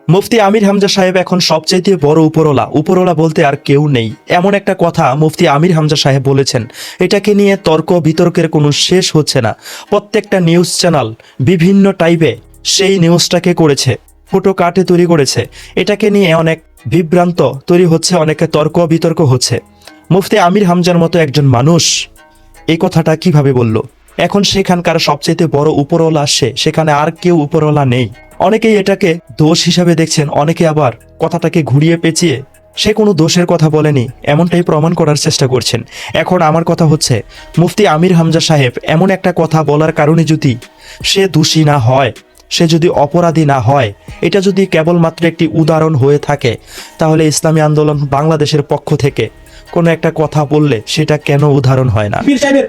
মুফতি আমির হামজা সাহেব এখন সবচাইতে বড় উপরওয়ালা বলতে আর কেউ নেই, এমন একটা কথা মুফতি আমির হামজা সাহেব বলেছেন। এটাকে নিয়ে তর্ক বিতর্কের কোনো শেষ হচ্ছে না। প্রত্যেকটা নিউজ চ্যানেল বিভিন্ন টাইপে সেই নিউজটাকে করেছে, ফটো কাটে তৈরি করেছে। এটাকে নিয়ে অনেক বিভ্রান্ত তৈরি হচ্ছে, অনেকে তর্ক বিতর্ক হচ্ছে। মুফতি আমির হামজার মতো একজন মানুষ এই কথাটা কিভাবে বলল? এখন সেখানকার সবচেয়ে বড় উপরওয়ালা আসছে, সেখানে আর কেউ উপরওয়ালা নেই। অনেকেই এটাকে দোষ হিসাবে দেখছেন, অনেকে আবার কথাটাকে ঘুরিয়ে পেঁচিয়ে সে কোনো দোষের কথা বলেনি এমনটাই প্রমাণ করার চেষ্টা করছেন। এখন আমার কথা হচ্ছে, মুফতি আমির হামজা সাহেব এমন একটা কথা বলার কারণে যদি সে দোষী না হয়, সে যদি অপরাধী না হয়, এটা যদি কেবলমাত্র একটি উদাহরণ হয়ে থাকে, তাহলে ইসলামী আন্দোলন বাংলাদেশের পক্ষ থেকে কোনো একটা কথা বললে সেটা কেন উদাহরণ হয় না? পীর সাহেবের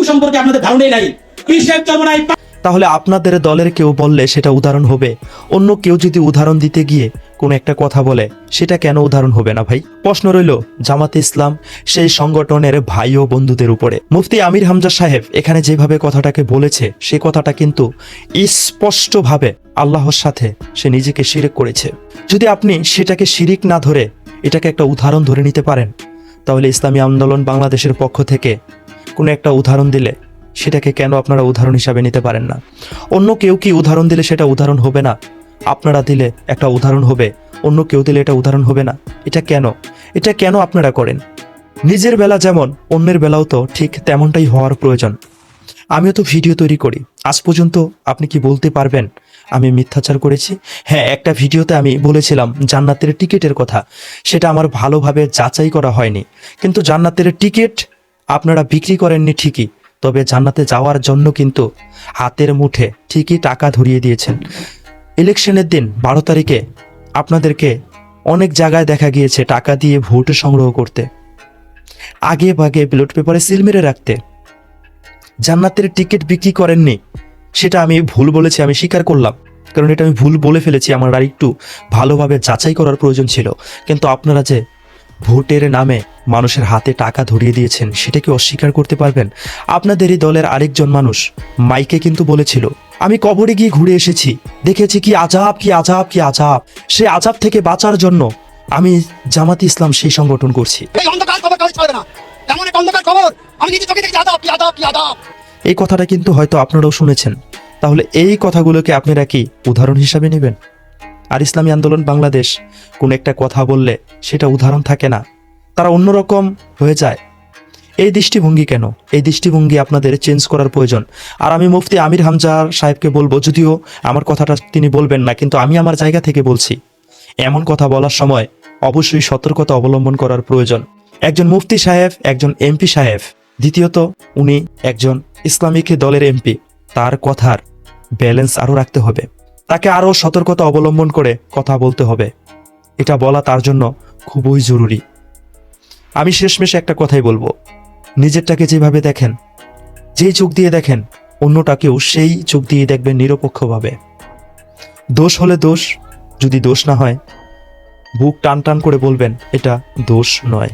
সম্পর্কে আপনাদের ধারণাই নাই। পীর সাহেব চরমনাই তাহলে আপনাদের দলের কেউ বললে সেটা উদাহরণ হবে, অন্য কেউ যদি উদাহরণ দিতে গিয়ে কোনো একটা কথা বলে সেটা কেন উদাহরণ হবে না ভাই? প্রশ্ন রইল জামাতে ইসলাম সেই সংগঠনের ভাই ও বন্ধুদের উপরে। মুফতি আমির হামজা সাহেব এখানে যেভাবে কথাটাকে বলেছে, সে কথাটা কিন্তু স্পষ্টভাবে আল্লাহর সাথে সে নিজেকে শিরিক করেছে। যদি আপনি সেটাকে শিরিক না ধরে এটাকে একটা উদাহরণ ধরে নিতে পারেন, তাহলে ইসলামী আন্দোলন বাংলাদেশের পক্ষ থেকে কোনো একটা উদাহরণ দিলে সেটাকে কেন আপনারা উদাহরণ হিসাবে নিতে পারেন না? অন্য কেউ কি উদাহরণ দিলে সেটা উদাহরণ হবে না? আপনারা দিলে একটা উদাহরণ হবে, অন্য কেউ দিলে এটা উদাহরণ হবে না? এটা কেন আপনারা করেন? নিজের বেলা যেমন অন্যের বেলাও তো ঠিক তেমনটাই হওয়ার প্রয়োজন। আমিও তো ভিডিও তৈরি করি, আজ পর্যন্ত আপনি কি বলতে পারবেন আমি মিথ্যাচার করেছি? হ্যাঁ, একটা ভিডিওতে আমি বলেছিলাম জান্নাতের টিকিটের কথা, সেটা আমার ভালোভাবে যাচাই করা হয়নি। কিন্তু জান্নাতের টিকিট আপনারা বিক্রি করেননি ঠিকই, তবে জান্নাতে যাওয়ার জন্য কিন্তু হাতের মুঠে ঠিকই টাকা ধরিয়ে দিয়েছেন। ইলেকশনের দিন 12 তারিখে আপনাদেরকে অনেক জায়গায় দেখা গিয়েছে টাকা দিয়ে ভোট সংগ্রহ করতে, আগে ভাগে ব্যালট পেপারে সিল মেরে রাখতে। জান্নাতের টিকিট বিক্রি করেননি, সেটা আমি ভুল বলেছি, আমি স্বীকার করলাম, কারণ এটা আমি ভুল বলে ফেলেছি, আমার আর একটু ভালোভাবে যাচাই করার প্রয়োজন ছিল। কিন্তু আপনারা যে ভোটের নামে মানুষের হাতে টাকা ধরিয়ে দিয়েছেন, সেটা কি অস্বীকার করতে পারবেন? আপনাদেরই দলের আরেকজন মানুষ মাইকে কিন্তু বলেছিল, আমি কবরে গিয়ে ঘুরে এসেছি, দেখেছি কি আজাব কি আজাব কি আজাব, সেই আজাব থেকে বাঁচার জন্য আমি জামাতে ইসলাম সেই সংগঠন করছি। এই অন্ধকার খবর কাজ চলে না, এমন এক অন্ধকার খবর আমি নিজে চোখে দেখি। আদাব কি আদাব কি আদাব। এই কথাটা কিন্তু হয়তো আপনারাও শুনেছেন। তাহলে এই কথাগুলোকে আপনারা কি উদাহরণ হিসাবে নেবেন? আর ইসলামী আন্দোলন বাংলাদেশ কোন একটা কথা বললে সেটা উদাহরণ থাকে না, তারা অন্যরকম হয়ে যায়। এই দৃষ্টিভঙ্গি কেন? এই দৃষ্টিভঙ্গি আপনাদের চেঞ্জ করার প্রয়োজন। আর আমি মুফতি আমির হামজা সাহেবকে বলবো, যদিও আমার কথাটা তিনি বলবেন না, কিন্তু আমি আমার জায়গা থেকে বলছি, এমন কথা বলার সময় অবশ্যই সতর্কতা অবলম্বন করার প্রয়োজন। একজন মুফতি সাহেব, একজন এমপি সাহেব, দ্বিতীয়ত উনি একজন ইসলামিক দলের এমপি, তার কথার ব্যালেন্স আরও রাখতে হবে, তাকে আরও সতর্কতা অবলম্বন করে কথা বলতে হবে। এটা বলা তার জন্য খুবই জরুরি। আমি শেষমেশে একটা কথাই বলবো, নিজেরটাকে যেভাবে দেখেন, যেই চোখ দিয়ে দেখেন, অন্যটাকেও সেই চোখ দিয়ে দেখবেন নিরপেক্ষভাবে। দোষ হলে দোষ, যদি দোষ না হয় বুক টান টান করে বলবেন এটা দোষ নয়।